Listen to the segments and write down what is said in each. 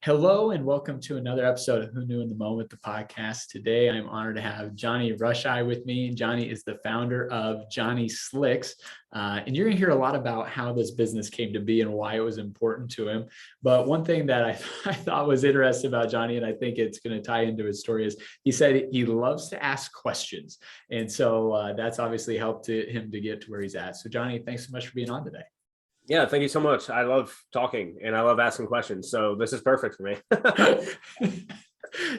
Hello and welcome to another episode of Who Knew in the Moment, the podcast. Today, I'm honored to have Johnny Raushi with me. Johnny is the founder of Johnny Slicks. And you're going to hear a lot about how this business came to be and why it was important to him. But one thing that I thought was interesting about Johnny, and I think it's going to tie into his story, is he said he loves to ask questions. And so that's obviously helped him to get to where he's at. So Johnny, thanks so much for being on today. Yeah, thank you so much. I love talking and I love asking questions. So this is perfect for me.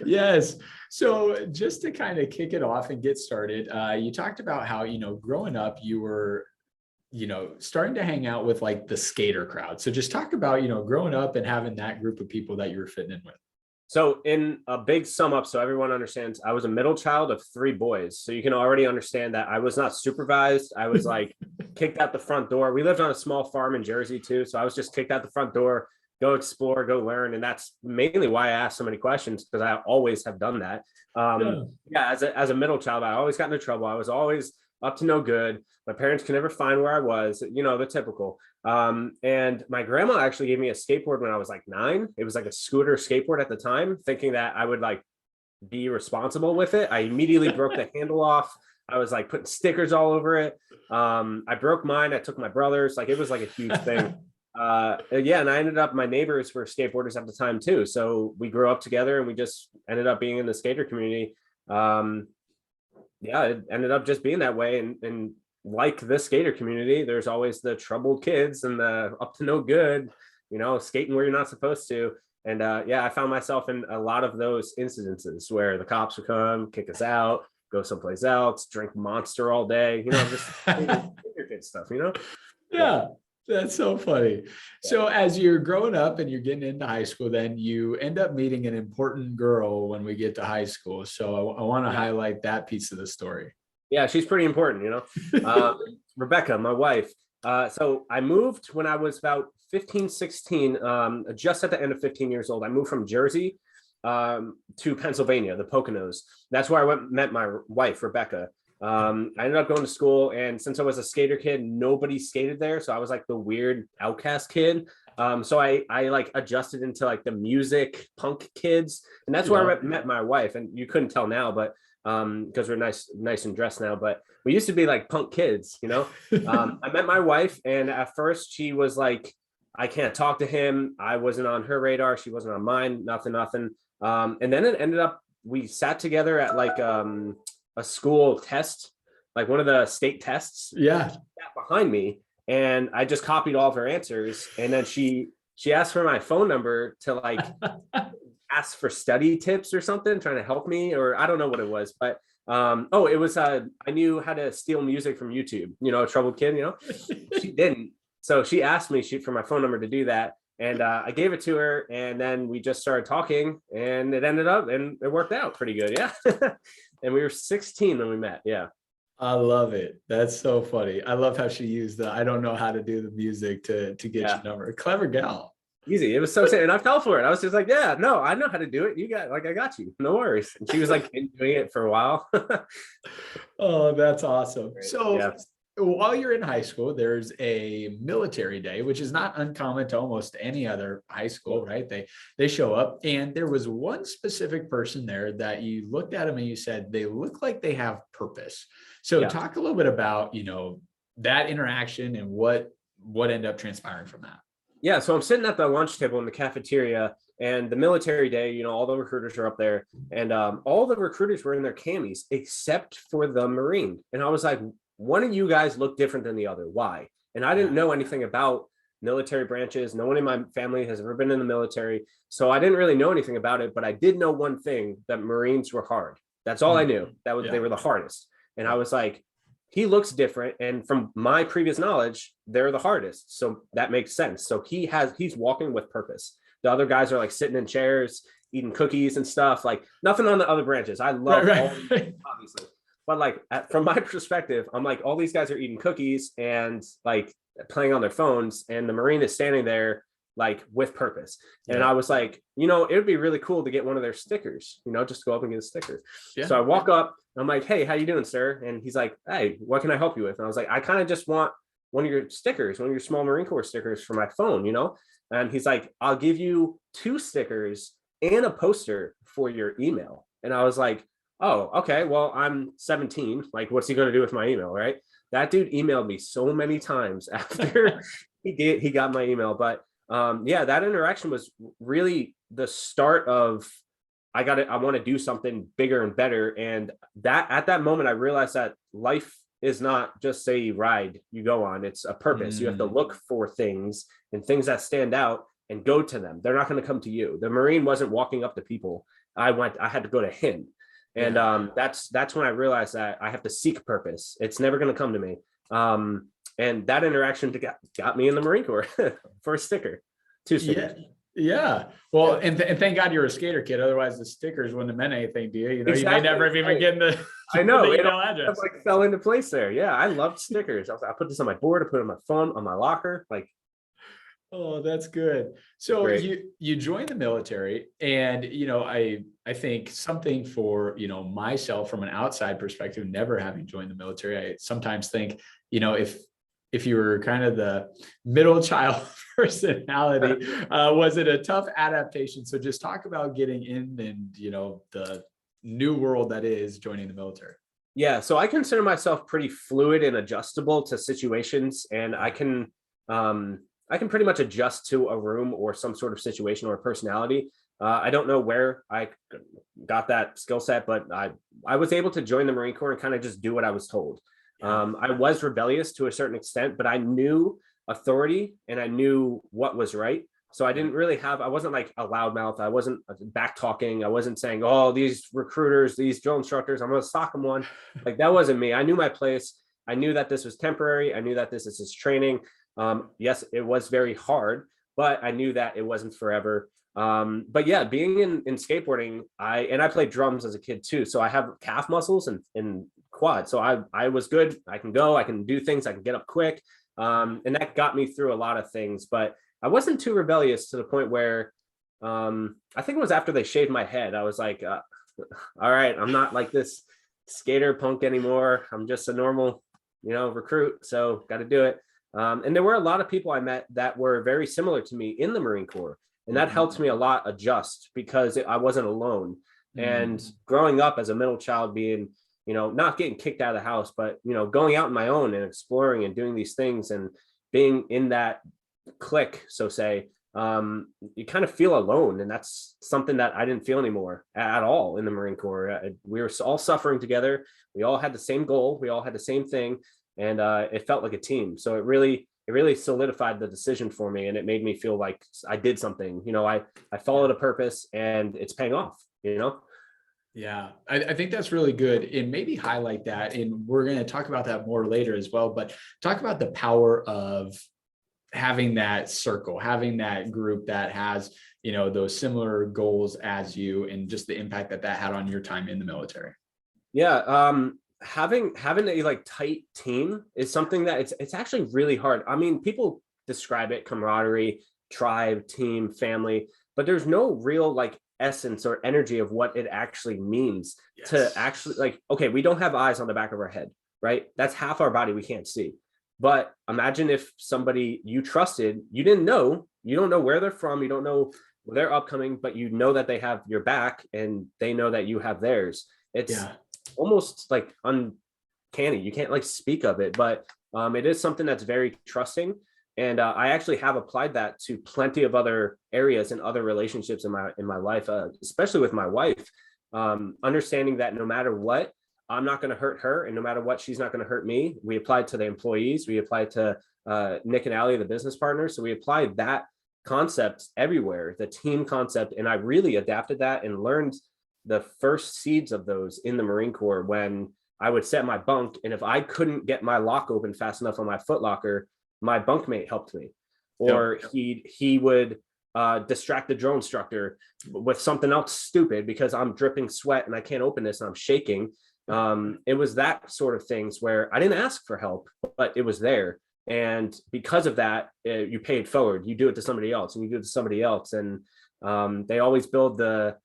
Yes. So just to kind of kick it off and get started, you talked about how, growing up, you were, starting to hang out with like the skater crowd. So just talk about, growing up and having that group of people that you were fitting in with. So in a big sum up, so everyone understands, I was a middle child of three boys. So you can already understand that I was not supervised. I was like kicked out the front door. We lived on a small farm in Jersey too. So I was just kicked out the front door, go explore, go learn. And that's mainly why I asked so many questions, because I always have done that. As a middle child, I always got into trouble. I was always up to no good. My parents could never find where I was, the typical. And my grandma actually gave me a skateboard when I was like 9. It was like a scooter skateboard at the time, thinking that I would like be responsible with it. I immediately broke the handle off. I was like putting stickers all over it. I broke mine. I took my brother's. Like it was like a huge thing. And I ended up, my neighbors were skateboarders at the time too. So we grew up together and we just ended up being in the skater community. It ended up just being that way. And like the skater community, there's always the troubled kids and the up to no good, skating where you're not supposed to. And I found myself in a lot of those incidences where the cops would come, kick us out, go someplace else, drink Monster all day, just kid stuff, Yeah. That's so funny. So as you're growing up and you're getting into high school, then you end up meeting an important girl when we get to high school. So I want to highlight that piece of the story. Yeah, she's pretty important, Rebecca, my wife. So I moved when I was about 15, 16, just at the end of 15 years old. I moved from Jersey to Pennsylvania, the Poconos. That's where I met my wife, Rebecca. I ended up going to school, and since I was a skater kid, nobody skated there. So I was like the weird outcast kid. So I like adjusted into like the music punk kids, and that's where I met my wife. And you couldn't tell now, but because we're nice and dressed now, but we used to be like punk kids, I met my wife, and at first she was like, I can't talk to him. I wasn't on her radar. She wasn't on mine. Nothing. And then it ended up, we sat together at like a school test, like one of the state tests. Yeah. She sat behind me, and I just copied all of her answers. And then she asked for my phone number to like ask for study tips or something, trying to help me, or I don't know what it was, but it was I knew how to steal music from YouTube, a troubled kid, She didn't. So she asked me for my phone number to do that. And I gave it to her, and then we just started talking, and it ended up, and it worked out pretty good. Yeah. And we were 16 when we met. Yeah. I love it. That's so funny. I love how she used I don't know how to do the music to get your number. Clever gal. Easy. It was so sad. And I fell for it. I was just like, yeah, no, I know how to do it. I got you. No worries. And she was like doing it for a while. Oh, that's awesome. So yeah. While you're in high school, there's a military day, which is not uncommon to almost any other high school, right? They show up, and there was one specific person there that you looked at them and you said, they look like they have purpose. So talk a little bit about, that interaction and what ended up transpiring from that. Yeah. So I'm sitting at the lunch table in the cafeteria, and the military day, all the recruiters are up there, and all the recruiters were in their camis except for the Marine. And I was like, one of you guys look different than the other. Why? And I didn't know anything about military branches. No one in my family has ever been in the military. So I didn't really know anything about it, but I did know one thing, that Marines were hard. That's all I knew. They were the hardest. And I was like, he looks different. And from my previous knowledge, they're the hardest. So that makes sense. So he's walking with purpose. The other guys are like sitting in chairs, eating cookies and stuff, like nothing on the other branches. I love all of them, obviously. But like from my perspective, I'm like, all these guys are eating cookies and like playing on their phones, and the Marine is standing there like with purpose. And I was like, it would be really cool to get one of their stickers, just go up and get a sticker. Yeah. So I walk up, I'm like, hey, how you doing, sir? And he's like, hey, what can I help you with? And I was like, I kind of just want one of your stickers, one of your small Marine Corps stickers for my phone, And he's like, I'll give you 2 stickers and a poster for your email. And I was like, oh, okay, well, I'm 17. Like, what's he going to do with my email, right? That dude emailed me so many times after he got my email. But yeah, that interaction was really the start of I want to do something bigger and better. And that at that moment, I realized that life is not just a ride you go on, it's a purpose. You have to look for things and things that stand out and go to them. They're not going to come to you. The Marine wasn't walking up to people. I had to go to him. And that's when I realized that I have to seek purpose. It's never going to come to me. And that interaction got me in the Marine Corps for a sticker, 2 stickers. Yeah. Well, and thank God you're a skater kid. Otherwise, the stickers wouldn't have meant anything to you. You know, Exactly. you may never have even get the, I know, the email address. Like fell into place there. Yeah, I loved stickers. I put this on my board. I put it on my phone, on my locker. Like, oh, that's good. So you joined the military, and you know, I think something for, you know, myself from an outside perspective, never having joined the military, I sometimes think, you know, if you were kind of the middle child personality, was it a tough adaptation? So just talk about getting in and, you know, the new world that is joining the military. Yeah, so I consider myself pretty fluid and adjustable to situations, and I can pretty much adjust to a room or some sort of situation or personality. I don't know where I got that skill set, but I was able to join the Marine Corps and kind of just do what I was told. I was rebellious to a certain extent, but I knew authority and I knew what was right. So I wasn't like a loudmouth. I wasn't back talking. I wasn't saying, oh, these recruiters, these drill instructors, I'm going to sock them one. Like, that wasn't me. I knew my place. I knew that this was temporary. I knew that this is just training. Yes, it was very hard, but I knew that it wasn't forever. But yeah, being in skateboarding, I played drums as a kid too. So I have calf muscles and quad. So I was good. I can go, I can do things, I can get up quick. And that got me through a lot of things, but I wasn't too rebellious to the point where, I think it was after they shaved my head. I was like, all right, I'm not like this skater punk anymore. I'm just a normal, you know, recruit. So got to do it. And there were a lot of people I met that were very similar to me in the Marine Corps. And that helped me a lot adjust because I wasn't alone. And growing up as a middle child, being, you know, not getting kicked out of the house, but, you know, going out on my own and exploring and doing these things and being in that clique, so say, you kind of feel alone. And that's something that I didn't feel anymore at all in the Marine Corps. We were all suffering together. We all had the same goal. We all had the same thing. And it felt like a team. So it really solidified the decision for me, and it made me feel like I did something. You know, I followed a purpose, and it's paying off, you know? Yeah, I think that's really good. And maybe highlight that. And we're going to talk about that more later as well, but talk about the power of having that circle, having that group that has, you know, those similar goals as you, and just the impact that had on your time in the military. Yeah. Having a like tight team is something that it's actually really hard. I mean, people describe it camaraderie, tribe, team, family, but there's no real like essence or energy of what it actually means to actually, like, okay, we don't have eyes on the back of our head, right? That's half our body we can't see. But imagine if somebody you trusted, you don't know where they're from, you don't know where they're upcoming, but you know that they have your back and they know that you have theirs. It's almost like uncanny. You can't like speak of it, but it is something that's very trusting. And I actually have applied that to plenty of other areas and other relationships in my life, especially with my wife. Understanding that no matter what, I'm not going to hurt her, and no matter what, she's not going to hurt me. We applied to the employees. We applied to Nick and Allie, the business partners. So we applied that concept everywhere, the team concept, and I really adapted that and learned the first seeds of those in the Marine Corps when I would set my bunk, and if I couldn't get my lock open fast enough on my foot locker, my bunkmate helped me, or he would distract the drill instructor with something else stupid because I'm dripping sweat and I can't open this and I'm shaking. It was that sort of things where I didn't ask for help, but it was there. And because of that, you pay it forward. You do it to somebody else, and you do it to somebody else. And they always build the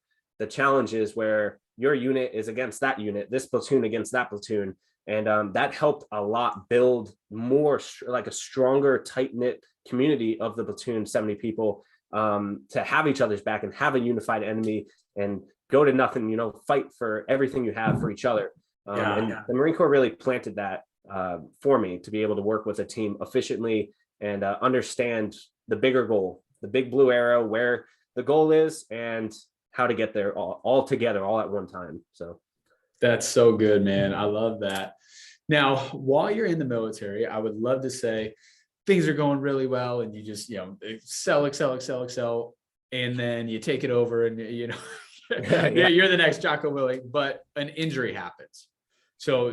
challenges where your unit is against that unit, this platoon against that platoon. And that helped a lot build more like a stronger, tight-knit community of the platoon, 70 people, to have each other's back and have a unified enemy and go to nothing, fight for everything you have for each other. The Marine Corps really planted that for me to be able to work with a team efficiently and understand the bigger goal, the big blue arrow, where the goal is and how to get there all together, all at one time. So that's so good, man. I love that. Now, while you're in the military, I would love to say things are going really well and you just, excel. And then you take it over and, you're the next Jocko Willink, but an injury happens. So,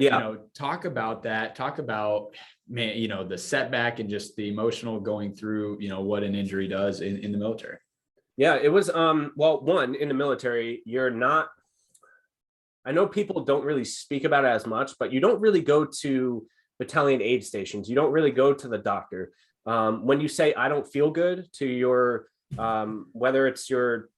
talk about that. Talk about, man, the setback and just the emotional going through, what an injury does in the military. Yeah, it was, one, in the military, I know people don't really speak about it as much, but you don't really go to battalion aid stations. You don't really go to the doctor. When you say, I don't feel good to your, whether it's your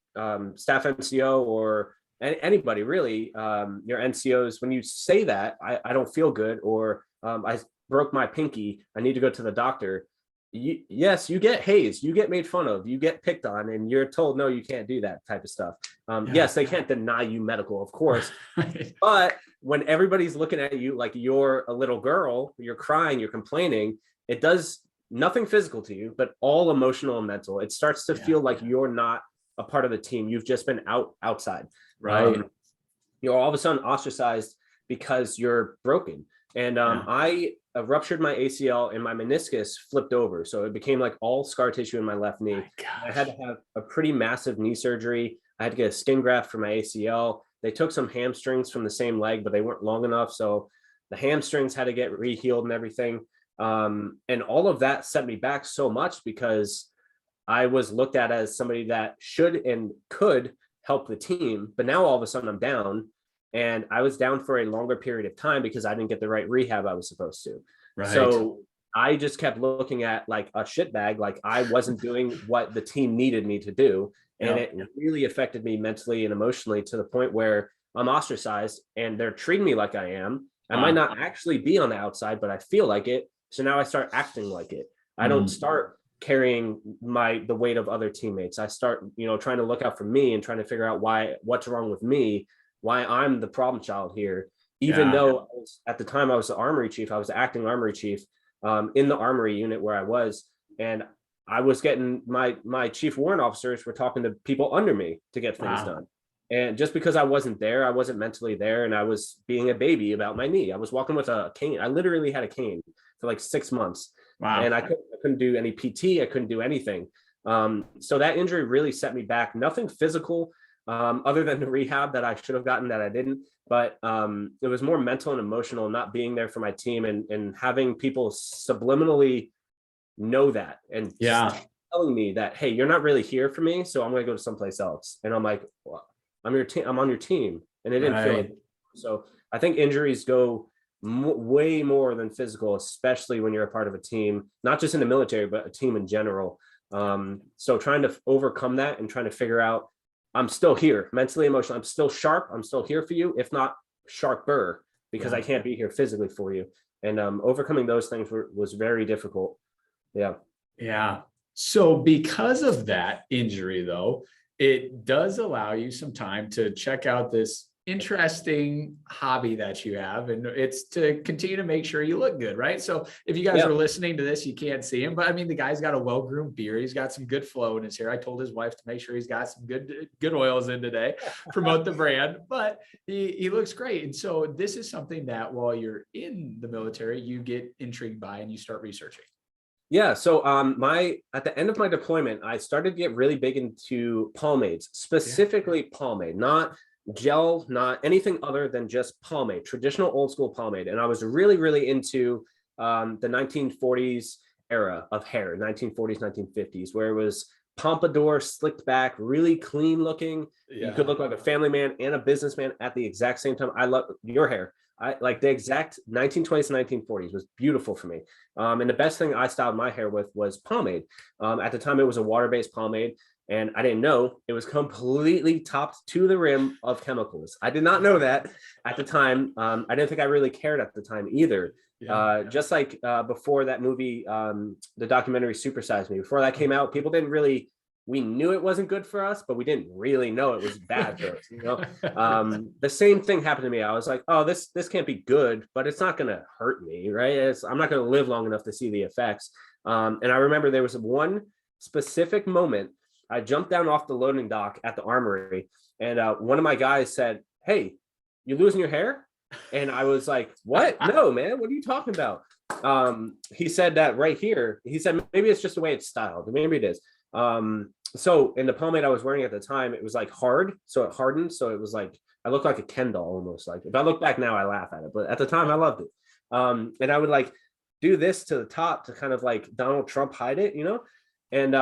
staff NCO or anybody really, your NCOs, when you say that, I don't feel good, or I broke my pinky, I need to go to the doctor. Yes, you get hazed, you get made fun of, you get picked on, and you're told, no, you can't do that type of stuff. Yes, they can't deny you medical, of course. But when everybody's looking at you like you're a little girl, you're crying, you're complaining, it does nothing physical to you, but all emotional and mental. It starts to feel like you're not a part of the team. You've just been outside. Right. You're all of a sudden ostracized because you're broken. And I ruptured my ACL and my meniscus flipped over. So it became like all scar tissue in my left knee. I had to have a pretty massive knee surgery. I had to get a skin graft for my ACL. They took some hamstrings from the same leg, but they weren't long enough. So the hamstrings had to get rehealed and everything. And all of that set me back so much because I was looked at as somebody that should and could help the team. But now all of a sudden I'm down. And I was down for a longer period of time because I didn't get the right rehab I was supposed to. Right. So I just kept looking at like a shit bag, like I wasn't doing what the team needed me to do. And it really affected me mentally and emotionally to the point where I'm ostracized and they're treating me like I am. I might not actually be on the outside, but I feel like it. So now I start acting like it. I don't start carrying the weight of other teammates. I start, trying to look out for me and trying to figure out what's wrong with me, why I'm the problem child here, even though at the time I was the armory chief, I was the acting armory chief in the armory unit where I was. And I was getting my chief warrant officers were talking to people under me to get things done. And just because I wasn't there, I wasn't mentally there. And I was being a baby about my knee. I was walking with a cane. I literally had a cane for like 6 months. Wow. And I couldn't do any PT. I couldn't do anything. So that injury really set me back. Nothing physical. Other than the rehab that I should have gotten that I didn't, but it was more mental and emotional, not being there for my team and having people subliminally know that and telling me that, hey, you're not really here for me, so I'm going to go to someplace else. And I'm like, well, I'm on your team, and it didn't feel like it. So I think injuries go way more than physical, especially when you're a part of a team, not just in the military, but a team in general. So trying to overcome that and trying to figure out, I'm still here, mentally, emotionally. I'm still sharp. I'm still here for you, if not sharper, because I can't be here physically for you. And overcoming those things was very difficult. Yeah. So because of that injury, though, it does allow you some time to check out this interesting hobby that you have, and it's to continue to make sure you look good, right? So if you guys are listening to this, you can't see him, but I mean, the guy's got a well-groomed beard. He's got some good flow in his hair. I told his wife to make sure he's got some good oils in today, promote the brand, but he looks great. And so this is something that while you're in the military, you get intrigued by and you start researching. Yeah. So at the end of my deployment, I started to get really big into pomades, specifically pomade, not gel, not anything other than just pomade, traditional old school pomade. And I was really, really into the 1940s era of hair, 1940s, 1950s, where it was pompadour, slicked back, really clean looking. You could look like a family man and a businessman at the exact same time. I love your hair. I like the exact 1920s and 1940s was beautiful for me. And the best thing I styled my hair with was pomade. At the time, it was a water-based pomade, and I didn't know it was completely topped to the rim of chemicals. I did not know that at the time. I didn't think I really cared at the time either. Just like before that movie, the documentary Super Size Me, before that came out, people didn't really, we knew it wasn't good for us, but we didn't really know it was bad for us. You know, the same thing happened to me. I was like, oh, this can't be good, but it's not going to hurt me, right? I'm not going to live long enough to see the effects. And I remember there was one specific moment. I jumped down off the loading dock at the armory, and one of my guys said, "Hey, you losing your hair?" And I was like, "What? No, man. What are you talking about?" He said that right here. He said maybe it's just the way it's styled. Maybe it is. So in the pomade I was wearing at the time, it was like hard, so it hardened. So it was like I looked like a Ken doll almost. Like if I look back now, I laugh at it, but at the time I loved it. And I would like do this to the top to kind of like Donald Trump hide it, you know. And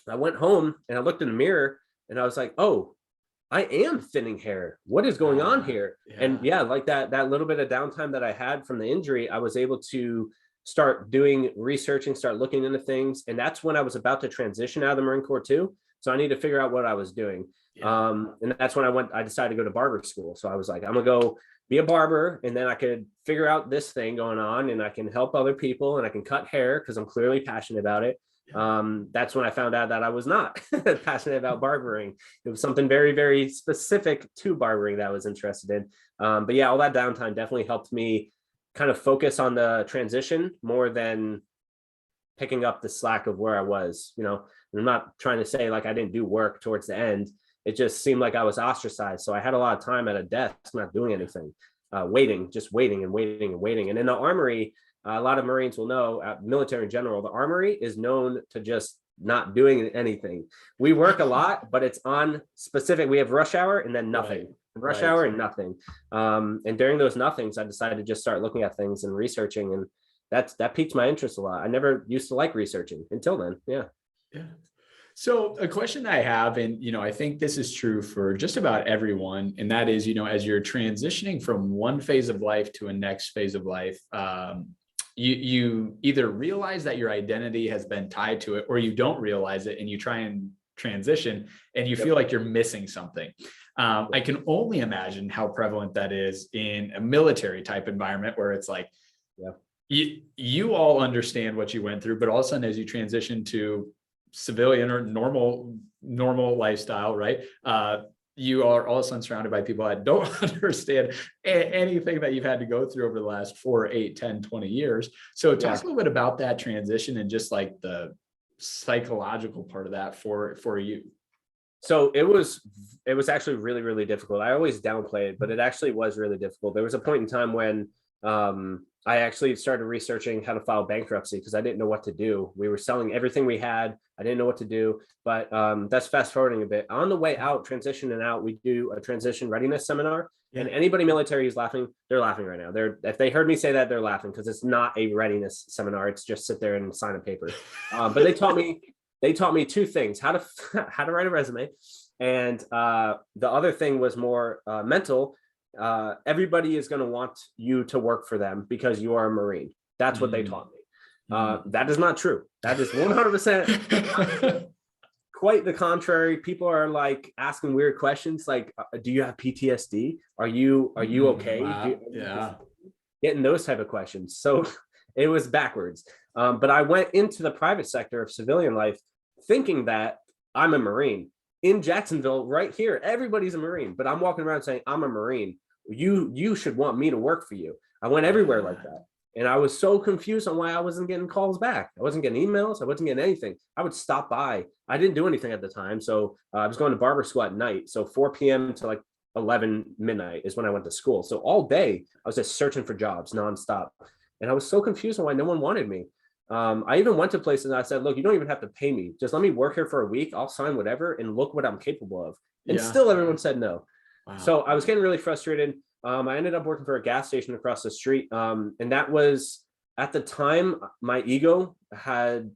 I went home and I looked in the mirror and I was like, oh, I am thinning hair. What is going on here? And yeah, like that little bit of downtime that I had from the injury, I was able to start doing researching, start looking into things. And that's when I was about to transition out of the Marine Corps too. So I need to figure out what I was doing. And that's when I decided to go to barber school. So I was like, I'm gonna go be a barber, and then I could figure out this thing going on, and I can help other people, and I can cut hair because I'm clearly passionate about it. That's when I found out that I was not passionate about barbering. It was something very, very specific to barbering that I was interested in. But yeah, all that downtime definitely helped me kind of focus on the transition more than picking up the slack of where I was, you know. And I'm not trying to say like I didn't do work towards the end. It just seemed like I was ostracized. So I had a lot of time at a desk, not doing anything, just waiting and waiting and waiting. And in the armory, a lot of Marines will know, military in general, the armory is known to just not doing anything. We work a lot, but it's on specific. We have rush hour and then nothing. Rush hour and nothing. And during those nothings, I decided to just start looking at things and researching, and that piqued my interest a lot. I never used to like researching until then. Yeah. So a question that I have, and I think this is true for just about everyone, and that is, as you're transitioning from one phase of life to a next phase of life, you either realize that your identity has been tied to it, or you don't realize it and you try and transition and you feel like you're missing something. I can only imagine how prevalent that is in a military type environment where it's like, you all understand what you went through, but all of a sudden as you transition to civilian or normal lifestyle, right? You are all of a sudden surrounded by people that don't understand anything that you've had to go through over the last 4, 8, 10, 20 years. So talk a little bit about that transition and just like the psychological part of that for you. So it was actually really, really difficult. I always downplay it, but it actually was really difficult. There was a point in time when I actually started researching how to file bankruptcy because I didn't know what to do. We were selling everything we had. I didn't know what to do, but that's fast forwarding a bit. On the way out, transitioning out, we do a transition readiness seminar. And anybody military is laughing, they're laughing right now. If they heard me say that, they're laughing because it's not a readiness seminar. It's just sit there and sign a paper. But they taught me two things: how to write a resume, and the other thing was more mental. Everybody is going to want you to work for them because you are a Marine. That's what they taught me. That is not true. That is 100% quite the contrary. People are like asking weird questions like, do you have PTSD? Are you okay? Wow. Getting those type of questions. So it was backwards. But I went into the private sector of civilian life thinking that I'm a Marine. In Jacksonville, right here, everybody's a Marine, but I'm walking around saying, I'm a Marine. You should want me to work for you. I went everywhere like that. And I was so confused on why I wasn't getting calls back. I wasn't getting emails. I wasn't getting anything. I would stop by. I didn't do anything at the time. So I was going to barber school at night. So 4 p.m. to like 11 midnight is when I went to school. So all day I was just searching for jobs nonstop. And I was so confused on why no one wanted me. I even went to places and I said, look, you don't even have to pay me. Just let me work here for a week. I'll sign whatever and look what I'm capable of. And still everyone said no. Wow. So I was getting really frustrated. I ended up working for a gas station across the street. And that was, at the time, my ego had,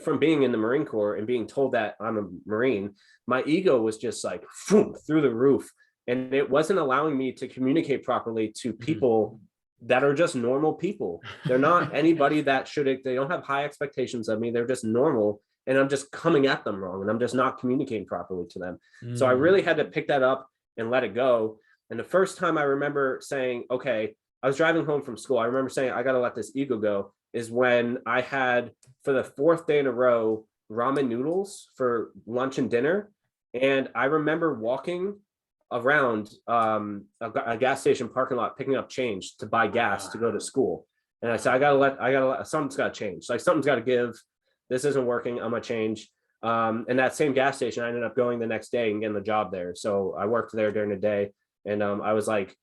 from being in the Marine Corps and being told that I'm a Marine, my ego was just like through the roof. and it wasn't allowing me to communicate properly to people that are just normal people. They're not anybody that they don't have high expectations of me. They're just normal, and I'm just coming at them wrong, and I'm just not communicating properly to them. So I really had to pick that up and let it go. And the first time I remember saying, okay, I was driving home from school. I remember saying, I got to let this ego go, is when I had, for the 4th day in a row, ramen noodles for lunch and dinner. And I remember walking around a gas station parking lot, picking up change to buy gas to go to school. And I said, I gotta let, something's got to change. Like, something's got to give. This isn't working. I'm gonna change. And that same gas station, I ended up going the next day and getting the job there. So I worked there during the day, and I was like,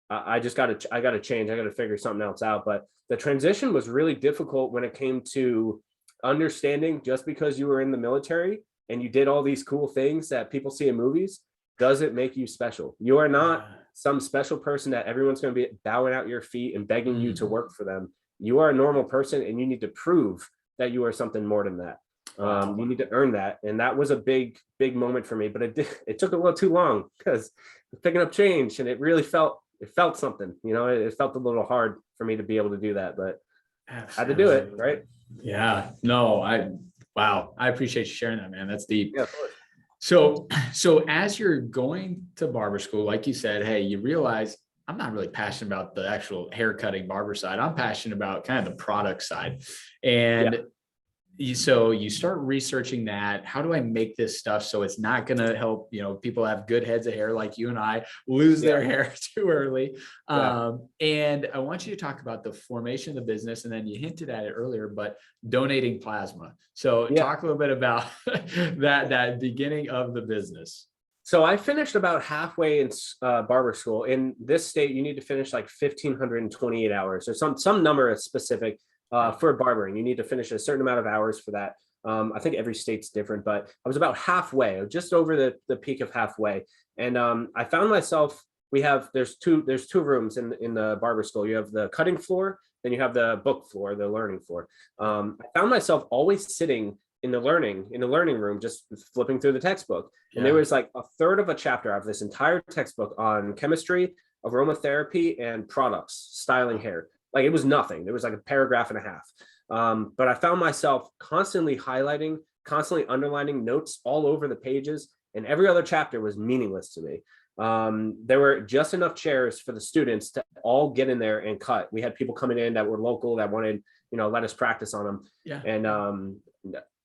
I got to change. I got to figure something else out. But the transition was really difficult when it came to understanding, just because you were in the military and you did all these cool things that people see in movies, doesn't make you special. You are not some special person that everyone's going to be bowing out your feet and begging you to work for them. You are a normal person, and you need to prove that you are something more than that. You need to earn that. And that was a big moment for me, but it took a little too long, because picking up change, and it really felt something, it felt a little hard for me to be able to do that, but I had to do it. Right. Yeah, no, wow. I appreciate you sharing that, man. That's deep. Yeah, of course. So as you're going to barber school, like you said, hey, you realize I'm not really passionate about the actual hair cutting barber side. I'm passionate about kind of the product side. And so you start researching that. How do I make this stuff so it's not going to help, people have good heads of hair like you and I lose their hair too early. And I want you to talk about the formation of the business, and then you hinted at it earlier, but donating plasma. So talk a little bit about that beginning of the business. So I finished about halfway in barber school. In this state, you need to finish like 1,528 hours, or some number is specific. For barbering, you need to finish a certain amount of hours for that. I think every state's different, but I was about halfway, just over the peak of halfway. And I found myself, there's two rooms in the barber school. You have the cutting floor, then you have the book floor, the learning floor. I found myself always sitting in the learning room, just flipping through the textbook. And there was like a third of a chapter of this entire textbook on chemistry, aromatherapy, and products, styling hair. Like, it was nothing. There was like a paragraph and a half. But I found myself constantly highlighting, constantly underlining notes all over the pages, and every other chapter was meaningless to me. There were just enough chairs for the students to all get in there and cut. We had people coming in that were local that wanted, let us practice on them. Yeah. And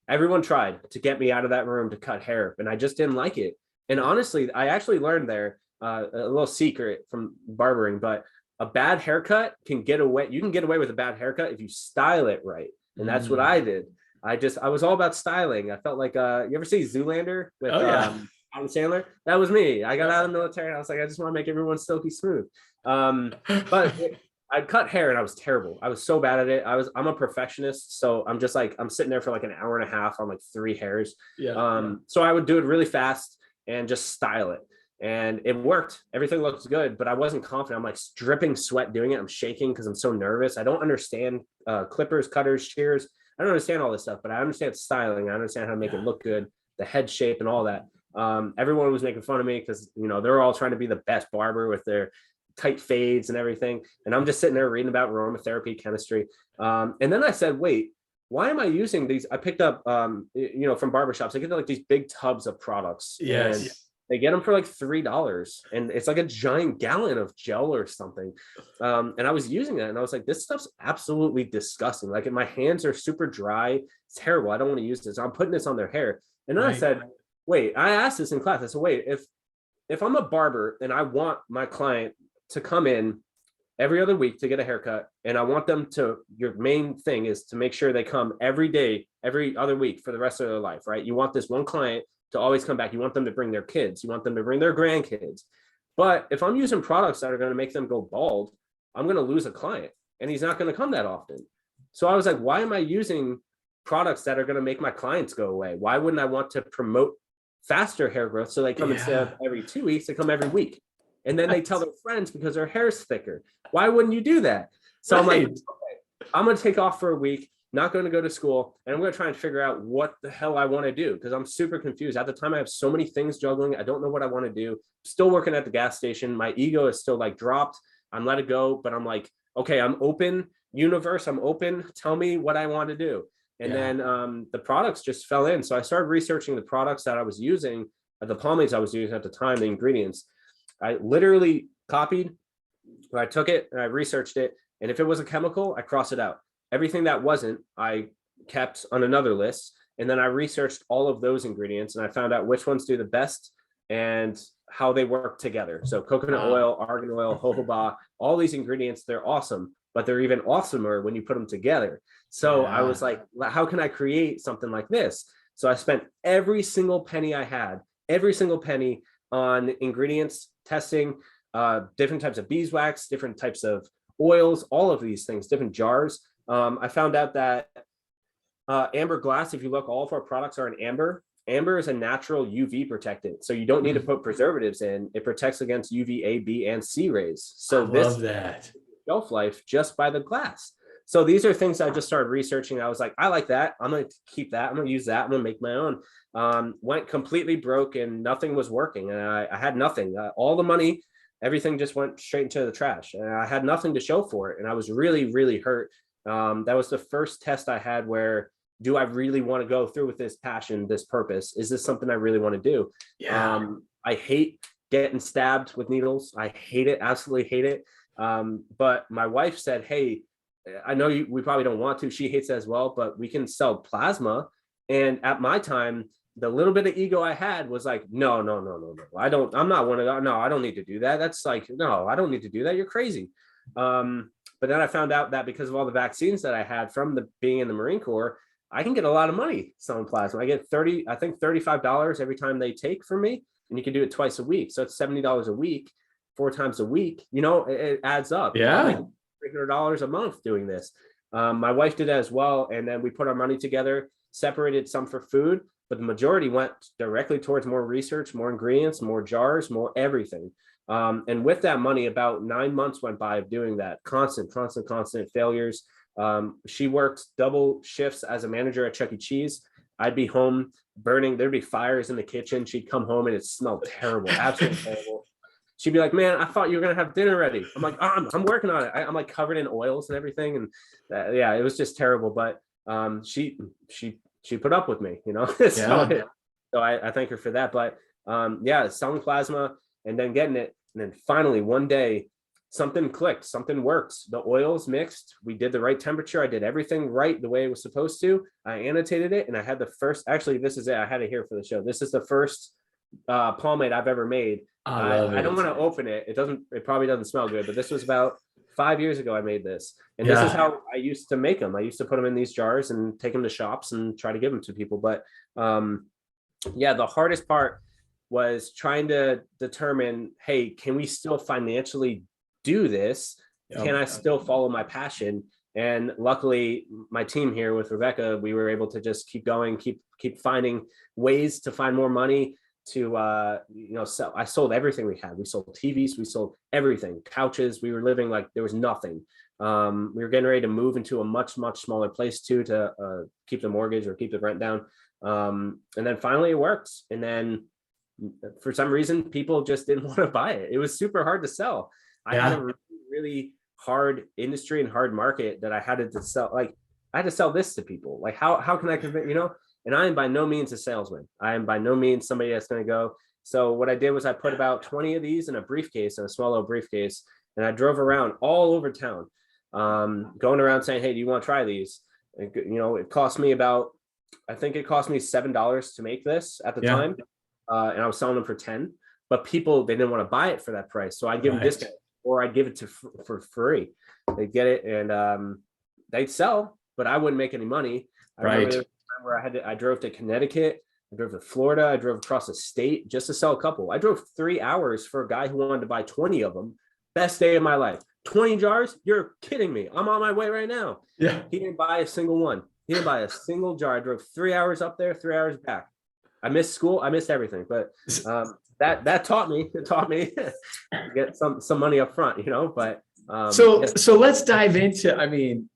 everyone tried to get me out of that room to cut hair, and I just didn't like it. And honestly, I actually learned there a little secret from barbering, but a bad haircut can get away. You can get away with a bad haircut if you style it right. And that's what I did. I was all about styling. I felt like, you ever see Zoolander with Adam Sandler? That was me. I got out of the military, and I was like, I just want to make everyone silky smooth. But I'd cut hair, and I was terrible. I was so bad at it. I'm a perfectionist. So I'm just like, I'm sitting there for like an hour and a half on like 3 hairs. So I would do it really fast and just style it. And it worked. Everything looked good, but I wasn't confident. I'm like dripping sweat doing it. I'm shaking because I'm so nervous. I don't understand clippers, cutters, shears. I don't understand all this stuff, but I understand styling. I understand how to make it look good, the head shape and all that. Everyone was making fun of me because, they're all trying to be the best barber with their tight fades and everything. And I'm just sitting there reading about aromatherapy, chemistry. And then I said, wait, why am I using these? I picked up, from barbershops, I get like these big tubs of products. Yes. And they get them for like $3, and it's like a giant gallon of gel or something. And I was using that, and I was like, this stuff's absolutely disgusting. Like, my hands are super dry. It's terrible. I don't want to use this. I'm putting this on their hair. And then I said, wait, I asked this in class. I said, wait, if I'm a barber and I want my client to come in every other week to get a haircut, and I want them your main thing is to make sure they come every day, every other week for the rest of their life, right? You want this one client to always come back. You want them to bring their kids. You want them to bring their grandkids. But if I'm using products that are going to make them go bald, I'm going to lose a client, and he's not going to come that often. So I was like, why am I using products that are going to make my clients go away? Why wouldn't I want to promote faster hair growth so they come instead of every 2 weeks, they come every week? And then they tell their friends because their hair's thicker. Why wouldn't you do that? So I'm like, okay, I'm going to take off for a week. not going to go to school, and I'm going to try and figure out what the hell I want to do, because I'm super confused. At the time, I have so many things juggling. I don't know what I want to do. Still working at the gas station. My ego is still like dropped. I'm let it go, but I'm like, okay, I'm open, universe. I'm open. Tell me what I want to do. And then the products just fell in. So I started researching the products that I was using, the pomades I was using at the time, the ingredients. I literally copied, I took it and I researched it. And if it was a chemical, I crossed it out. Everything that wasn't, I kept on another list. And then I researched all of those ingredients and I found out which ones do the best and how they work together. So coconut oil, argan oil, jojoba, all these ingredients, they're awesome, but they're even awesomer when you put them together. So I was like, how can I create something like this? So I spent every single penny I had, every single penny on ingredients, testing, different types of beeswax, different types of oils, all of these things, different jars. I found out that amber glass, if you look, all of our products are in amber. Amber is a natural UV protectant, so you don't need to put preservatives in. It protects against UVA, B, and C rays. So I love that shelf life just by the glass. So these are things I just started researching. I was like, I like that. I'm going to keep that. I'm going to use that. I'm going to make my own. Went completely broke and nothing was working. And I had nothing. All the money, everything just went straight into the trash. And I had nothing to show for it. And I was really, really hurt. That was the first test I had where, do I really want to go through with this passion, this purpose? Is this something I really want to do? I hate getting stabbed with needles. I hate it, absolutely hate it. But my wife said, hey, I know we probably don't want to. She hates it as well, but we can sell plasma. And at my time, the little bit of ego I had was like, no. I'm not one of them. No, I don't need to do that. That's like, no, I don't need to do that. You're crazy. But then I found out that because of all the vaccines that I had from being in the Marine Corps, I can get a lot of money selling plasma. I get $35 every time they take from me, and you can do it twice a week. So it's $70 a week, 4 times a week. It adds up. Yeah. $300 a month doing this. My wife did as well. And then we put our money together, separated some for food, but the majority went directly towards more research, more ingredients, more jars, more everything. And with that money, about 9 months went by of doing that. Constant failures. She worked double shifts as a manager at Chuck E. Cheese. I'd be home burning. There'd be fires in the kitchen. She'd come home and it smelled terrible, absolutely terrible. She'd be like, man, I thought you were going to have dinner ready. I'm like, I'm working on it. I'm like covered in oils and everything. And it was just terrible. But she put up with me, so I thank her for that. But selling plasma and then getting it. And then finally one day, something clicked, something worked. The oils mixed. We did the right temperature. I did everything right the way it was supposed to. I annotated it and I had the first, actually, this is it. I had it here for the show. This is the first pomade I've ever made. I don't want to open it. It probably doesn't smell good, but this was about 5 years ago I made this. And this is how I used to make them. I used to put them in these jars and take them to shops and try to give them to people. But the hardest part was trying to determine, hey, can we still financially do this? Can I still follow my passion? And luckily my team here with Rebecca, we were able to just keep going, keep finding ways to find more money to sell. I sold everything we had. We sold TVs, we sold everything, couches. We were living like there was nothing. We were getting ready to move into a much smaller place too, to keep the mortgage or keep the rent down. And then finally it worked. And then for some reason people just didn't want to buy it. It was super hard to sell. I had a really hard industry and hard market that I had to sell. Like I had to sell this to people. Like how can I convince, and I am by no means a salesman. I am by no means somebody that's going to go. So what I did was I put about 20 of these in a briefcase, in a small little briefcase. And I drove around all over town, going around saying, hey, do you want to try these? And, it cost me I think it cost me $7 to make this at the time. And I was selling them for 10, but people, they didn't want to buy it for that price. So I'd give them discount, or I'd give it for free. They'd get it and they'd sell, but I wouldn't make any money. I remember there was a time where I drove to Connecticut, I drove to Florida, I drove across the state just to sell a couple. I drove 3 hours for a guy who wanted to buy 20 of them. Best day of my life. 20 jars? You're kidding me. I'm on my way right now. Yeah. He didn't buy a single one. He didn't buy a single jar. I drove 3 hours up there, 3 hours back. I missed school. I missed everything, but that taught me to get some money up front, but so let's dive into,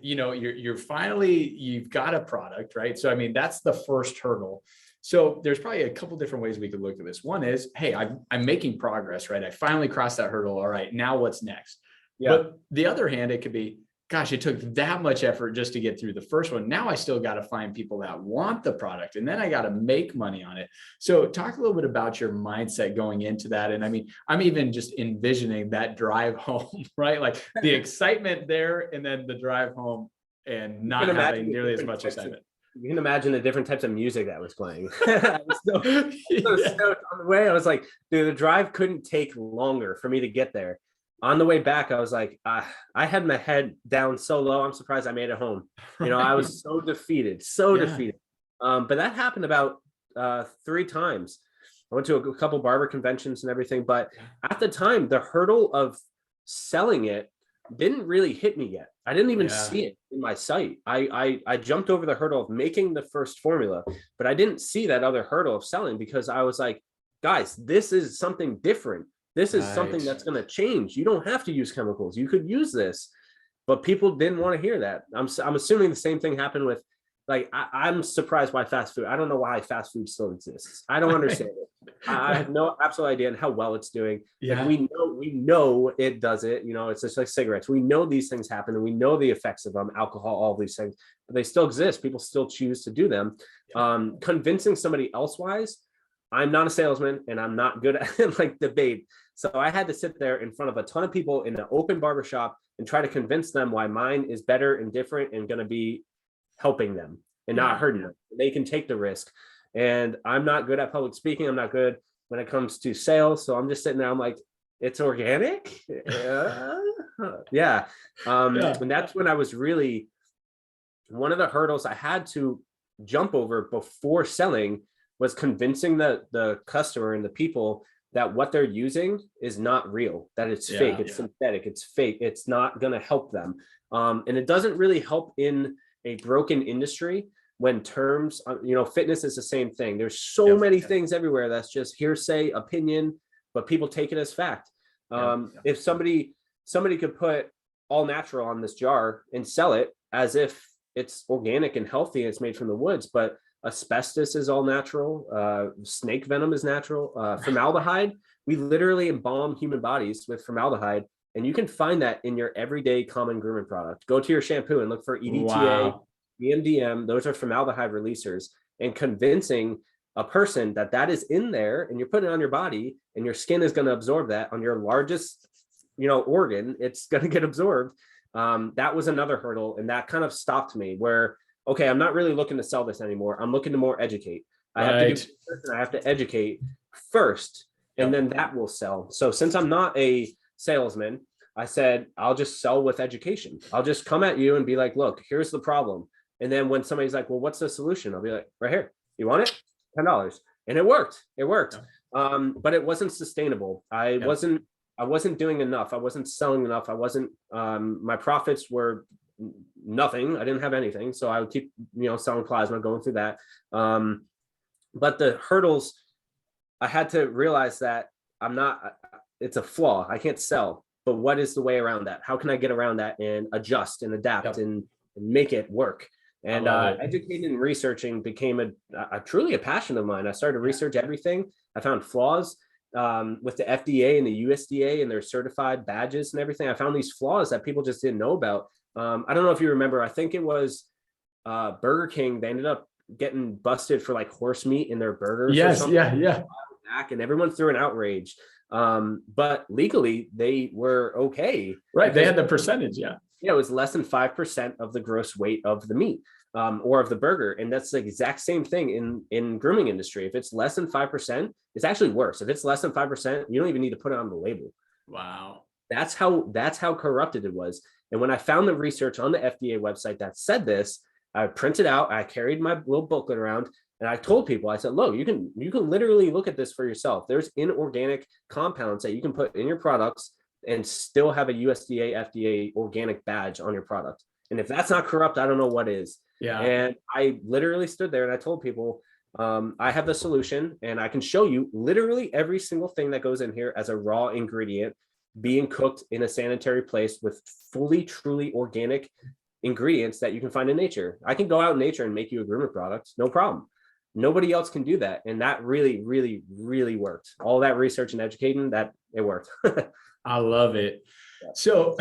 you're finally, you've got a product, right? So, I mean, that's the first hurdle. So there's probably a couple different ways we could look at this. One is, hey, I'm making progress, right? I finally crossed that hurdle. All right, now what's next? Yeah. But the other hand, it could be, gosh, it took that much effort just to get through the first one. Now I still got to find people that want the product, and then I got to make money on it. So talk a little bit about your mindset going into that. And I mean, I'm even just envisioning that drive home, right? Like the excitement there, and then the drive home and not having nearly as much excitement. You can imagine the different types of music that was playing. I was so stoked on the way. I was like, dude, the drive couldn't take longer for me to get there. On the way back, I was like, I had my head down so low. I'm surprised I made it home. I was so defeated. But that happened about 3 times. I went to a couple barber conventions and everything. But at the time, the hurdle of selling it didn't really hit me yet. I didn't even see it in my sight. I jumped over the hurdle of making the first formula, but I didn't see that other hurdle of selling, because I was like, guys, this is something different. This is something that's going to change. You don't have to use chemicals. You could use this, but people didn't want to hear that. I'm assuming the same thing happened with, like, I'm surprised by fast food. I don't know why fast food still exists. I don't understand it. I have no absolute idea on how well it's doing. Yeah. Like, we know it does it. It's just like cigarettes. We know these things happen, and we know the effects of them, alcohol, all these things, but they still exist. People still choose to do them. Convincing somebody elsewise, I'm not a salesman, and I'm not good at like debate. So I had to sit there in front of a ton of people in an open barbershop and try to convince them why mine is better and different and going to be helping them and not hurting them. They can take the risk. And I'm not good at public speaking. I'm not good when it comes to sales. So I'm just sitting there. I'm like, it's organic. Yeah. And that's when I was really, one of the hurdles I had to jump over before selling was convincing the customer and the people that what they're using is not real, that it's fake, it's synthetic, it's fake, it's not going to help them. And it doesn't really help in a broken industry when terms, fitness is the same thing. There's so many things everywhere that's just hearsay, opinion, but people take it as fact. If somebody could put all natural on this jar and sell it as if it's organic and healthy and it's made from the woods, but asbestos is all natural. Snake venom is natural. Formaldehyde, we literally embalm human bodies with formaldehyde, and you can find that in your everyday common grooming product. Go to your shampoo and look for EDTA, EMDM. Those are formaldehyde releasers. And convincing a person that is in there, and you're putting it on your body, and your skin is going to absorb that on your largest, organ, it's going to get absorbed. That was another hurdle, and that kind of stopped me. Where, okay, I'm not really looking to sell this anymore. I'm looking to more educate. I have to educate first, and then that will sell. So since I'm not a salesman, I said, I'll just sell with education. I'll just come at you and be like, look, here's the problem. And then when somebody's like, well, what's the solution? I'll be like, right here. You want it? $10. And it worked. But it wasn't sustainable. I wasn't doing enough. I wasn't selling enough. My profits were nothing. I didn't have anything. So I would keep, selling plasma, going through that. But the hurdles, I had to realize that it's a flaw. I can't sell, but what is the way around that? How can I get around that and adjust and adapt and make it work? And educating and researching became a truly a passion of mine. I started to research everything. I found flaws with the FDA and the USDA and their certified badges and everything. I found these flaws that people just didn't know about. I don't know if you remember, I think it was Burger King. They ended up getting busted for like horse meat in their burgers. Yes. Yeah. Back, and everyone threw an outrage. But legally they were okay. Right. They had the percentage. Yeah. Yeah. It was less than 5% of the gross weight of the meat or of the burger. And that's the exact same thing in grooming industry. If it's less than 5%, it's actually worse. If it's less than 5%, you don't even need to put it on the label. Wow. That's how corrupted it was. And when I found the research on the FDA website that said this, I printed out, I carried my little booklet around, and I told people, I said, look, you can literally look at this for yourself. There's inorganic compounds that you can put in your products and still have a USDA, FDA organic badge on your product. And if that's not corrupt, I don't know what is. Yeah. And I literally stood there and I told people, I have the solution, and I can show you literally every single thing that goes in here as a raw ingredient being cooked in a sanitary place with fully, truly organic ingredients that you can find in nature. I can go out in nature and make you a groomer product, no problem. Nobody else can do that. And that really, really, really worked. All that research and educating, that it worked. I love it. So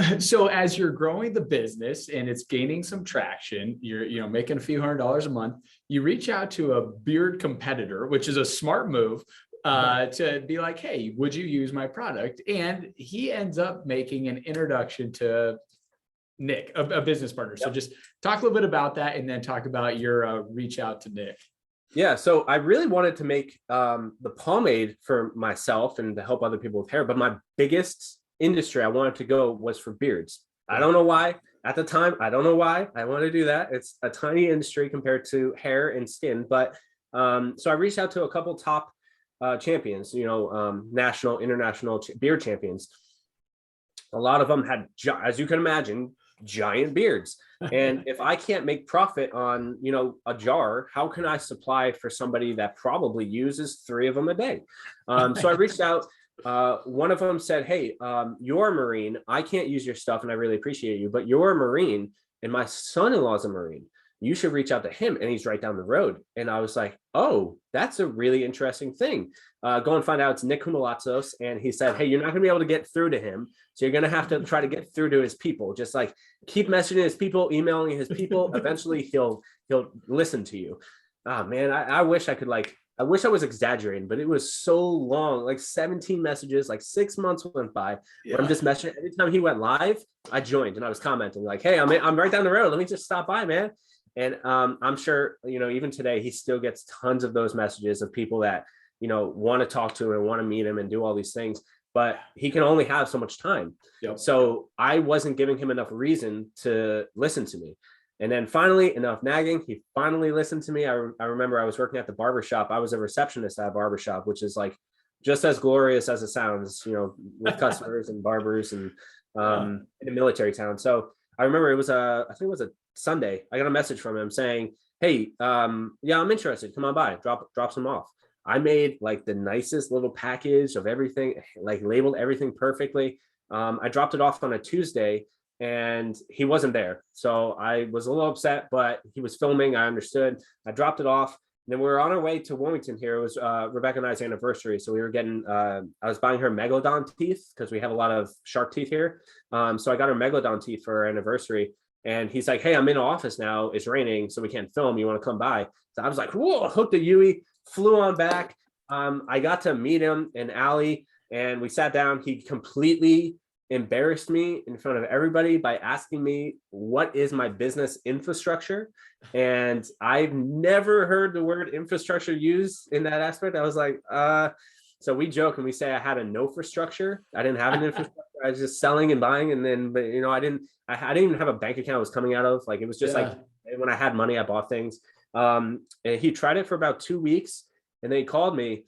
as you're growing the business and it's gaining some traction, you're making a few $100s a month, you reach out to a beard competitor, which is a smart move, to be like, hey, would you use my product? And he ends up making an introduction to Nick, a business partner. So just talk a little bit about that, and then talk about your reach out to Nick. Yeah, so I really wanted to make the pomade for myself and to help other people with hair, but my biggest industry I wanted to go was for beards. I don't know why at the time. I don't know why I want to do that. It's a tiny industry compared to hair and skin. But so I reached out to a couple top champions, national, international beard champions. A lot of them had, as you can imagine, giant beards. And if I can't make profit on, a jar, how can I supply for somebody that probably uses 3 of them a day? So I reached out. One of them said, hey, you're a Marine. I can't use your stuff and I really appreciate you, but you're a Marine and my son-in-law is a Marine. You should reach out to him and he's right down the road. And I was like, oh, that's a really interesting thing. Go and find out. It's Nick Humalatzos. And he said, hey, you're not gonna be able to get through to him. So you're gonna have to try to get through to his people. Just like keep messaging his people, emailing his people. Eventually he'll listen to you. Oh man, I wish I could I wish I was exaggerating, but it was so long, like 17 messages, like 6 months went by. Yeah. I'm just messaging. Every time he went live, I joined and I was commenting like, hey, I'm right down the road. Let me just stop by, man. And I'm sure, even today, he still gets tons of those messages of people that, want to talk to him and want to meet him and do all these things, but he can only have so much time. Yep. So I wasn't giving him enough reason to listen to me. And then finally, enough nagging, he finally listened to me. I remember I was working at the barbershop. I was a receptionist at a barbershop, which is like just as glorious as it sounds, with customers and barbers and in a military town. So I remember I think it was a Sunday. I got a message from him saying, hey, yeah, I'm interested. Come on by, drop some off. I made like the nicest little package of everything, like labeled everything perfectly. I dropped it off on a Tuesday and he wasn't there. So I was a little upset, but he was filming. I understood. I dropped it off. And then we were on our way to Wilmington here. It was Rebecca and I's anniversary. So we were getting, I was buying her Megalodon teeth because we have a lot of shark teeth here. So I got her Megalodon teeth for our anniversary. And he's like, hey, I'm in office now. It's raining, so we can't film. You want to come by? So I was like, whoa, hooked a Yui, flew on back. I got to meet him in Alley and we sat down. He completely embarrassed me in front of everybody by asking me, what is my business infrastructure? And I've never heard the word infrastructure used in that aspect. I was like, so we joke and we say I had a no-frastructure. I didn't have an infrastructure. I was just selling and buying. And then, but I didn't even have a bank account I was coming out of. Like, it was just like when I had money, I bought things. And he tried it for about 2 weeks. And then he called me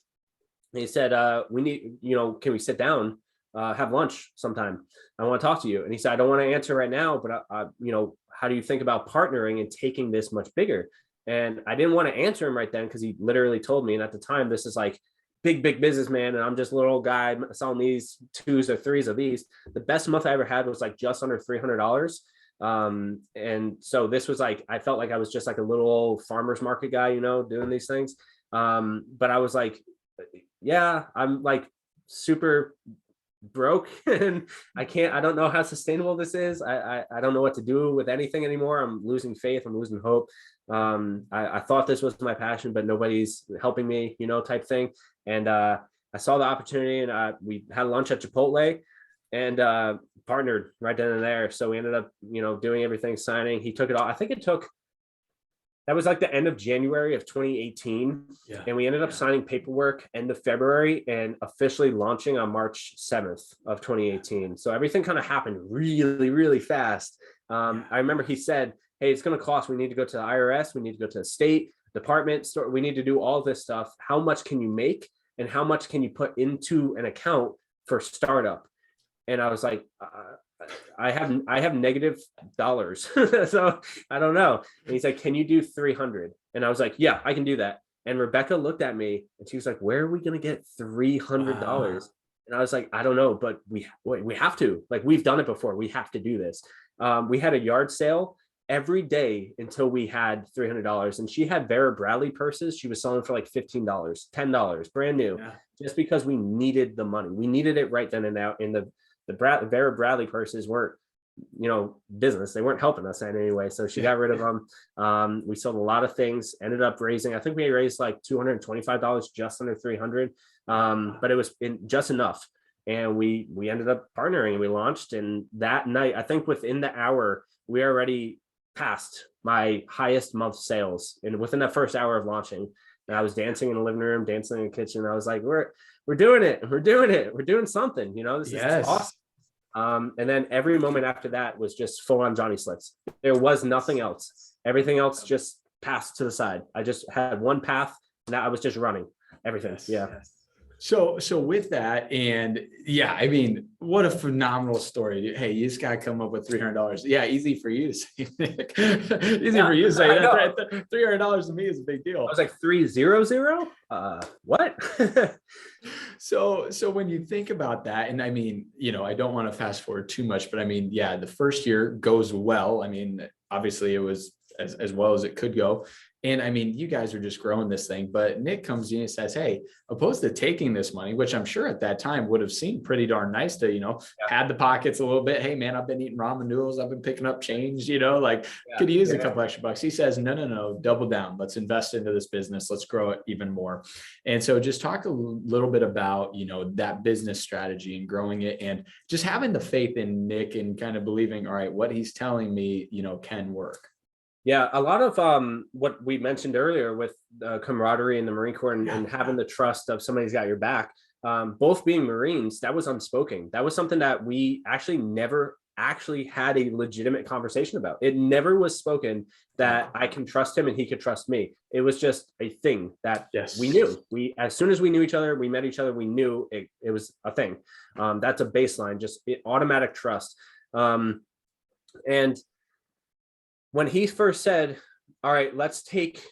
and he said, we need, can we sit down, have lunch sometime? I want to talk to you. And he said, I don't want to answer right now, but how do you think about partnering and taking this much bigger? And I didn't want to answer him right then because he literally told me. And at the time, this is like big businessman. And I'm just a little guy selling these 2s or 3s of these. The best month I ever had was like just under $300. And so this was like, I felt like I was just like a little old farmer's market guy, doing these things. But I was like, yeah, I'm like super broke and I don't know how sustainable this is. I don't know what to do with anything anymore. I'm losing faith. I'm losing hope. I thought this was my passion, but nobody's helping me, type thing. And I saw the opportunity and we had lunch at Chipotle and partnered right then and there. So we ended up, doing everything, signing. He took it all. I think that was like the end of January of 2018. Yeah. And we ended up signing paperwork end of February and officially launching on March 7th of 2018. So everything kind of happened really, really fast. I remember he said, hey, it's going to cost, we need to go to the IRS. We need to go to the state department store. We need to do all this stuff. How much can you make? And how much can you put into an account for startup? And I was like, I have negative dollars. So I don't know. And he's like, can you do 300? And I was like, yeah, I can do that. And Rebecca looked at me and she was like, where are we going to get $300? And I was like, I don't know, but we have to, like, we've done it before. We have to do this. We had a yard sale every day until we had $300. And she had Vera Bradley purses. She was selling for like $15, $10, brand new, just because we needed the money. We needed it right then and now. And the Vera Bradley purses weren't, business. They weren't helping us in any way. So she got rid of them. We sold a lot of things, ended up raising, I think we raised like $225, just under 300. But it was just enough. And we ended up partnering and we launched. And that night, I think within the hour, we already passed my highest month sales. And within that first hour of launching, and I was dancing in the living room, dancing in the kitchen. I was like, we're doing it. We're doing it. We're doing something, this is awesome. And then every moment after that was just full on Johnny Slicks. There was nothing else. Everything else just passed to the side. I just had one path and I was just running everything. So with that, and I mean, what a phenomenal story. Hey, you just gotta come up with $300. Yeah, easy for you to say, Nick. Easy for you to say that. $300 to me is a big deal. I was like 300. What? So when you think about that, and I mean, I don't want to fast forward too much, but I mean, the first year goes well. I mean, obviously it was as well as it could go. And I mean, you guys are just growing this thing, but Nick comes in and says, hey, opposed to taking this money, which I'm sure at that time would have seemed pretty darn nice to, pad the pockets a little bit. Hey man, I've been eating ramen noodles. I've been picking up change, could use a couple extra bucks. He says, no, double down. Let's invest into this business. Let's grow it even more. And so just talk a little bit about, that business strategy and growing it and just having the faith in Nick and kind of believing, all right, what he's telling me, can work. Yeah, a lot of what we mentioned earlier with camaraderie in the Marine Corps and having the trust of somebody's got your back, both being Marines, that was unspoken. That was something that we actually never actually had a legitimate conversation about. It never was spoken that I can trust him and he could trust me. It was just a thing that we knew. As soon as we knew each other, we met each other, we knew it was a thing. That's a baseline, just automatic trust. And when he first said, all right, let's take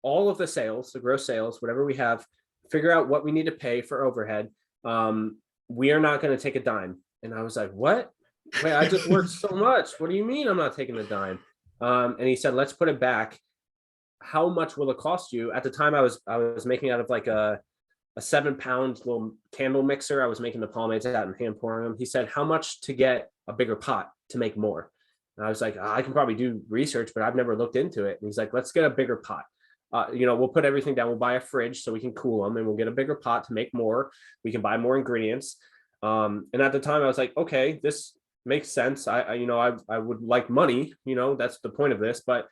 all of the sales, the gross sales, whatever we have, figure out what we need to pay for overhead. We are not going to take a dime. And I was like, what? Wait, I just worked so much. What do you mean I'm not taking a dime? And he said, let's put it back. How much will it cost you? At the time I was making out of like a 7-pound little candle mixer. I was making the pomades out and hand pouring them. He said, how much to get a bigger pot to make more? And I was like, I can probably do research, but I've never looked into it. And he's like, let's get a bigger pot. We'll put everything down. We'll buy a fridge so we can cool them, and we'll get a bigger pot to make more. We can buy more ingredients. And at the time I was like, okay, this makes sense. I would like money, that's the point of this, but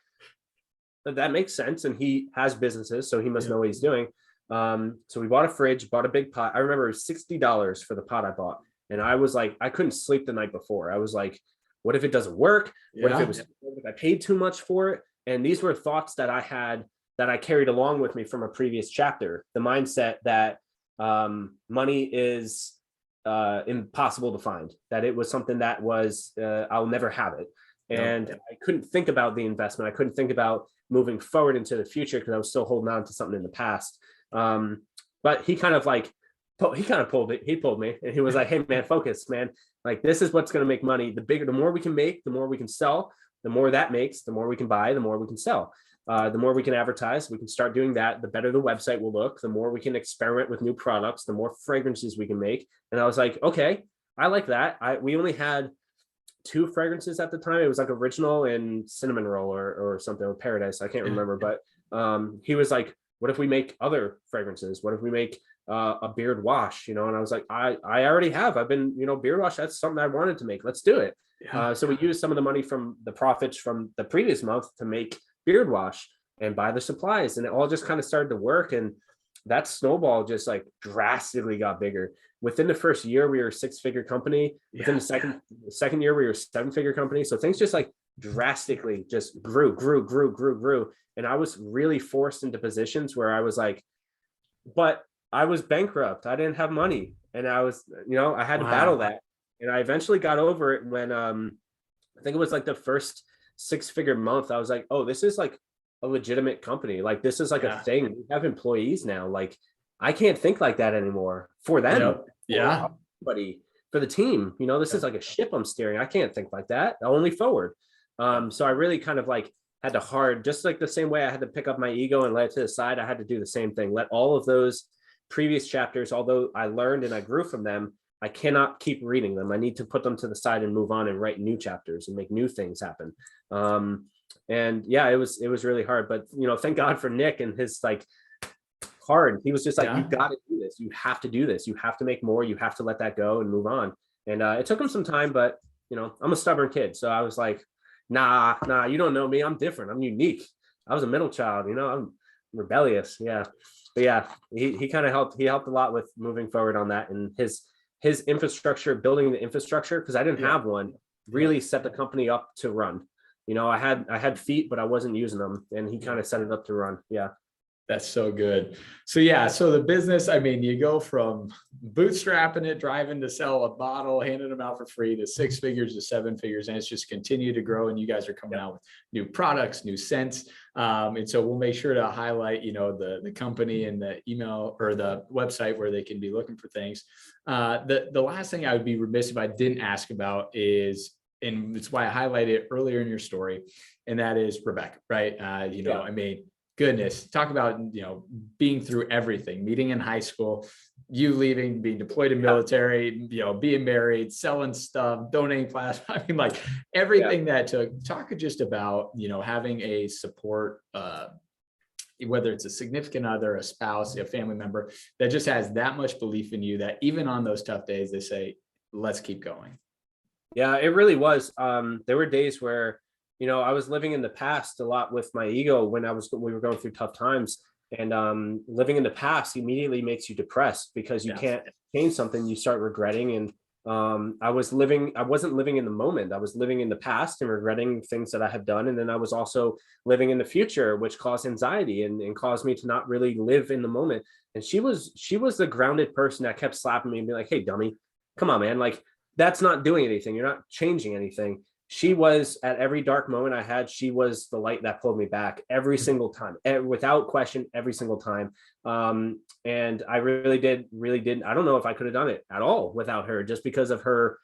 that makes sense. And he has businesses, so he must know what he's doing. So we bought a fridge, bought a big pot. I remember it was $60 for the pot I bought. And I was like, I couldn't sleep the night before. I was like, what if it doesn't work? What if I paid too much for it? And these were thoughts that I had that I carried along with me from a previous chapter. The mindset that money is impossible to find, that it was something that was, I'll never have it. And I couldn't think about the investment. I couldn't think about moving forward into the future because I was still holding on to something in the past. But he kind of pulled it. He pulled me and he was like, hey man, focus, man. Like, this is what's going to make money. The more we can make, the more we can sell, the more that makes, the more we can buy, the more we can sell. The more we can advertise, we can start doing that. The better the website will look, the more we can experiment with new products, the more fragrances we can make. And I was like, okay, I like that. We only had 2 fragrances at the time. It was like original and cinnamon roll or something, or paradise. I can't remember, but he was like, what if we make other fragrances? What if we make a beard wash, and I was like, I already have. I've been, beard wash. That's something I wanted to make. Let's do it. So we used some of the money from the profits from the previous month to make beard wash and buy the supplies. And it all just kind of started to work. And that snowball just like drastically got bigger. Within the first year, we were a 6-figure company. Within the second year, we were a 7-figure company. So things just like drastically just grew. And I was really forced into positions where I was like, but I was bankrupt. I didn't have money. And I was, I had to battle that. And I eventually got over it when I think it was like the first 6-figure month. I was like, oh, this is like a legitimate company. Like, this is like a thing. We have employees now. Like, I can't think like that anymore for them. For the team, this is like a ship I'm steering. I can't think like that. Only forward. So I really kind of like had to just like the same way I had to pick up my ego and let it to the side, I had to do the same thing. Let all of those previous chapters, although I learned and I grew from them, I cannot keep reading them. I need to put them to the side and move on and write new chapters and make new things happen. And yeah, it was really hard, but thank God for Nick and his like hard. He was just like, you got to do this. You have to do this. You have to make more. You have to let that go and move on. And it took him some time, but I'm a stubborn kid. So I was like, nah, you don't know me. I'm different. I'm unique. I was a middle child, I'm rebellious. Yeah. But yeah, he kind of helped. He helped a lot with moving forward on that, and his infrastructure, building the infrastructure, because I didn't have one, really set the company up to run. I had feet, but I wasn't using them, and he kind of set it up to run. Yeah. That's so good. So yeah, so the business, I mean, you go from bootstrapping it, driving to sell a bottle, handing them out for free, to 6 figures to 7 figures, and it's just continued to grow. And you guys are coming out with new products, new scents. And so we'll make sure to highlight, the company and the email or the website where they can be looking for things. The last thing I would be remiss if I didn't ask about is, and it's why I highlighted it earlier in your story, and that is Rebecca, right? I mean, goodness, talk about, being through everything, meeting in high school, you leaving, being deployed in military, being married, selling stuff, donating plasma. I mean, like everything that took. Talk just about, having a support, whether it's a significant other, a spouse, a family member that just has that much belief in you that even on those tough days, they say, let's keep going. Yeah, it really was. There were days where I was living in the past a lot with my ego when we were going through tough times, and living in the past immediately makes you depressed because you can't change something you start regretting. And I wasn't living in the moment. I was living in the past and regretting things that I had done. And then I was also living in the future, which caused anxiety and caused me to not really live in the moment. And she was the grounded person that kept slapping me and being like, hey, dummy, come on, man. Like, that's not doing anything. You're not changing anything. She was, at every dark moment I had, she was the light that pulled me back every single time, without question, every single time. And I really did. I don't know if I could have done it at all without her, just because of her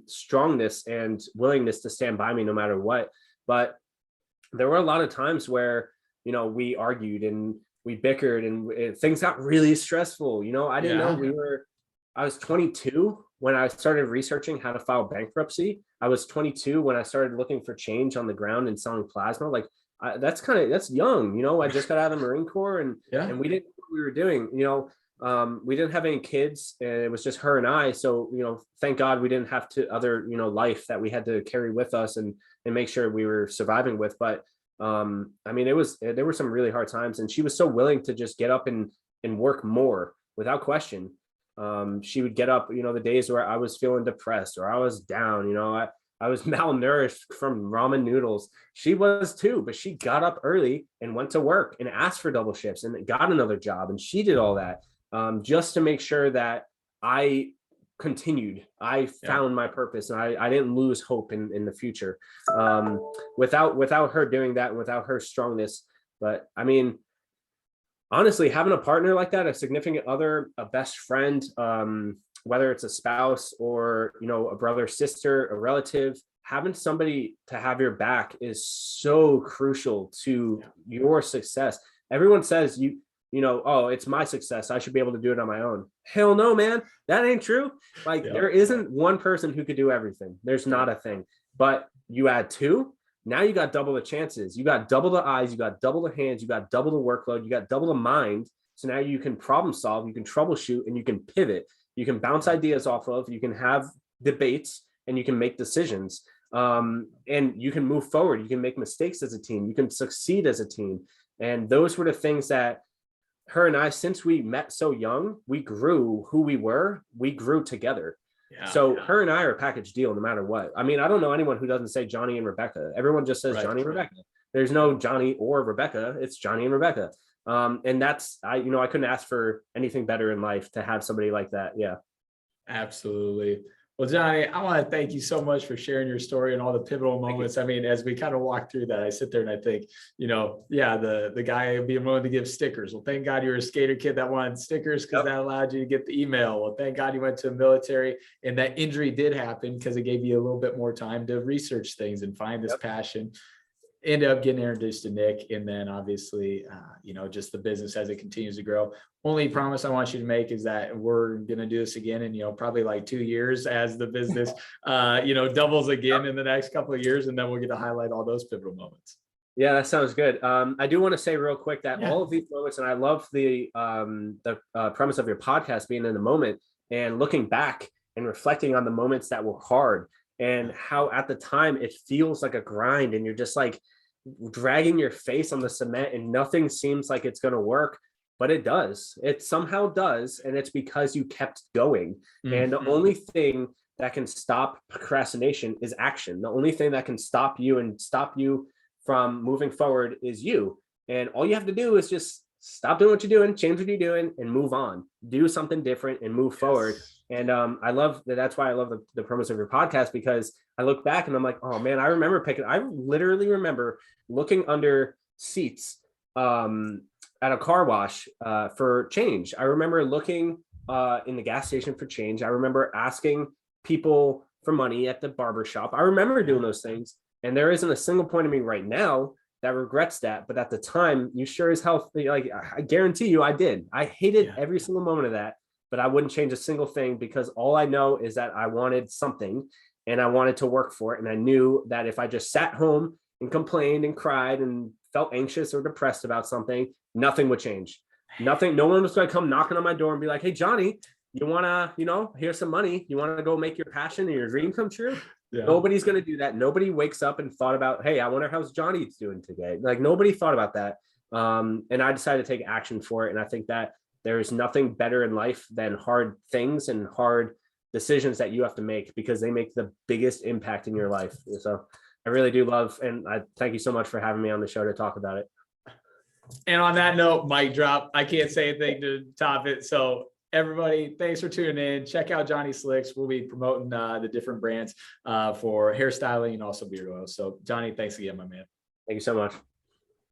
strongness and willingness to stand by me no matter what. But there were a lot of times where, we argued and we bickered and things got really stressful. I didn't know I was 22 when I started researching how to file bankruptcy. I was 22 when I started looking for change on the ground and selling plasma. Like that's young, I just got out of the Marine Corps and we didn't know what we were doing, we didn't have any kids and it was just her and I. So, thank God we didn't have other life that we had to carry with us and make sure we were surviving with. But I mean, there were some really hard times, and she was so willing to just get up and work more without question. She would get up, the days where I was feeling depressed or I was down, I was malnourished from ramen noodles. She was too, but she got up early and went to work and asked for double shifts and got another job. And she did all that just to make sure that I continued. I found my purpose, and I didn't lose hope in the future without her doing that and without her strongness. But I mean, honestly, having a partner like that, a significant other, a best friend, whether it's a spouse or, a brother, sister, a relative, having somebody to have your back is so crucial to your success. Everyone says oh, it's my success, I should be able to do it on my own. Hell no, man. That ain't true. Like there isn't one person who could do everything. There's not a thing. But you add two, now you got double the chances. You got double the eyes, you got double the hands, you got double the workload, you got double the mind. So now you can problem solve, you can troubleshoot, and you can pivot. You can bounce ideas off of, you can have debates, and you can make decisions. And you can move forward. You can make mistakes as a team. You can succeed as a team. And those were the things that her and I, since we met so young, we grew who we were. We grew together. Her and I are a package deal no matter what. I mean, I don't know anyone who doesn't say Johnny and Rebecca. Everyone just says Johnny and Rebecca. There's no Johnny or Rebecca. It's Johnny and Rebecca. And that's, I couldn't ask for anything better in life to have somebody like that. Yeah. Absolutely. Well, Johnny, I want to thank you so much for sharing your story and all the pivotal moments. I mean, as we kind of walk through that, I sit there and I think, yeah, the guy being willing to give stickers. Well, thank God you were a skater kid that wanted stickers because that allowed you to get the email. Well, thank God you went to the military and that injury did happen because it gave you a little bit more time to research things and find this passion. Ended up getting introduced to Nick, and then obviously, just the business as it continues to grow. Only promise I want you to make is that we're going to do this again in, probably like 2 years as the business, doubles again in the next couple of years, and then we'll get to highlight all those pivotal moments. Yeah, that sounds good. I do want to say real quick that all of these moments, and I love the premise of your podcast being in the moment and looking back and reflecting on the moments that were hard and how at the time it feels like a grind and you're just like dragging your face on the cement and nothing seems like it's going to work, but it does. It somehow does, and it's because you kept going. And the only thing that can stop procrastination is action. The only thing that can stop you from moving forward is you. And all you have to do is just stop doing what you're doing, change what you're doing, and move on. Do something different and move forward. And I love that. That's why I love the premise of your podcast, because I look back and I'm like, oh man, I literally remember looking under seats at a car wash for change. I remember looking in the gas station for change. I remember asking people for money at the barber shop. I remember doing those things. And there isn't a single point of me right now that regrets that. But at the time, you sure as hell, like, I guarantee you I did. I hated every single moment of that, but I wouldn't change a single thing because all I know is that I wanted something and I wanted to work for it. And I knew that if I just sat home and complained and cried and felt anxious or depressed about something, nothing would change. Nothing. No one was going to come knocking on my door and be like, hey, Johnny, you want to, here's some money. You want to go make your passion and your dream come true? Yeah. Nobody's going to do that. Nobody wakes up and thought about, hey, I wonder how's Johnny doing today. Like, nobody thought about that. And I decided to take action for it. And I think that there is nothing better in life than hard things and hard decisions that you have to make, because they make the biggest impact in your life. So I really do love, and I thank you so much for having me on the show to talk about it. And on that note, mic drop. I can't say anything to top it. So everybody, thanks for tuning in. Check out Johnny Slicks. We'll be promoting the different brands for hairstyling and also beard oil. So Johnny, thanks again, my man. Thank you so much.